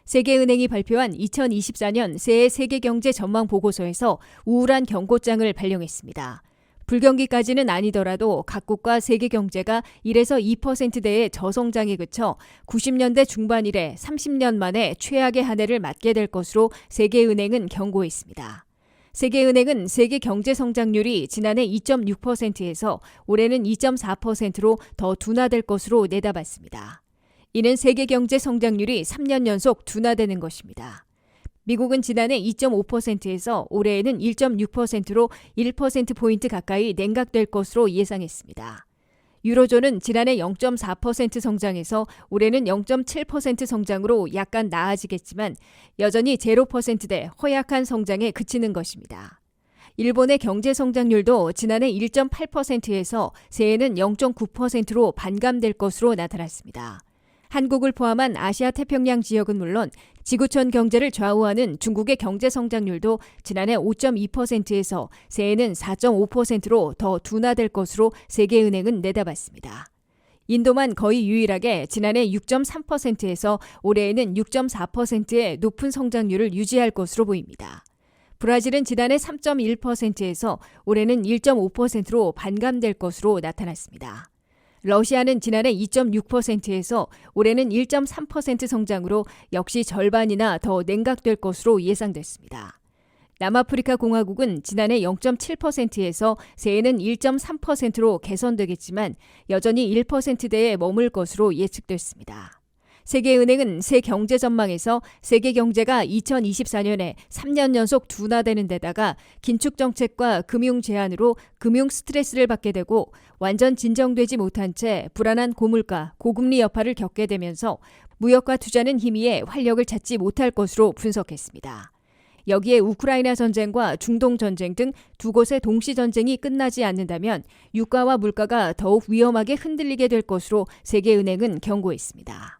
세계은행이 발표한 2024년 새해 세계경제 전망 보고서에서 우울한 경고장을 발령했습니다. 불경기까지는 아니더라도 각국과 세계 경제가 1에서 2%대의 저성장에 그쳐 90년대 중반 이래 30년 만에 최악의 한 해를 맞게 될 것으로 세계은행은 경고했습니다. 세계은행은 세계 경제 성장률이 지난해 2.6%에서 올해는 2.4%로 더 둔화될 것으로 내다봤습니다. 이는 세계 경제 성장률이 3년 연속 둔화되는 것입니다. 미국은 지난해 2.5%에서 올해에는 1.6%로 1%포인트 가까이 냉각될 것으로 예상했습니다. 유로존은 지난해 0.4% 성장해서 올해는 0.7% 성장으로 약간 나아지겠지만 여전히 0%대 허약한 성장에 그치는 것입니다. 일본의 경제 성장률도 지난해 1.8%에서 새해는 0.9%로 반감될 것으로 나타났습니다. 한국을 포함한 아시아 태평양 지역은 물론 지구촌 경제를 좌우하는 중국의 경제 성장률도 지난해 5.2%에서 새해는 4.5%로 더 둔화될 것으로 세계은행은 내다봤습니다. 인도만 거의 유일하게 지난해 6.3%에서 올해에는 6.4%의 높은 성장률을 유지할 것으로 보입니다. 브라질은 지난해 3.1%에서 올해는 1.5%로 반감될 것으로 나타났습니다. 러시아는 지난해 2.6%에서 올해는 1.3% 성장으로 역시 절반이나 더 냉각될 것으로 예상됐습니다. 남아프리카 공화국은 지난해 0.7%에서 새해는 1.3%로 개선되겠지만 여전히 1%대에 머물 것으로 예측됐습니다. 세계은행은 새 경제 전망에서 세계 경제가 2024년에 3년 연속 둔화되는 데다가 긴축 정책과 금융 제한으로 금융 스트레스를 받게 되고 완전 진정되지 못한 채 불안한 고물가, 고금리 여파를 겪게 되면서 무역과 투자는 희미해 활력을 찾지 못할 것으로 분석했습니다. 여기에 우크라이나 전쟁과 중동 전쟁 등 두 곳의 동시 전쟁이 끝나지 않는다면 유가와 물가가 더욱 위험하게 흔들리게 될 것으로 세계은행은 경고했습니다.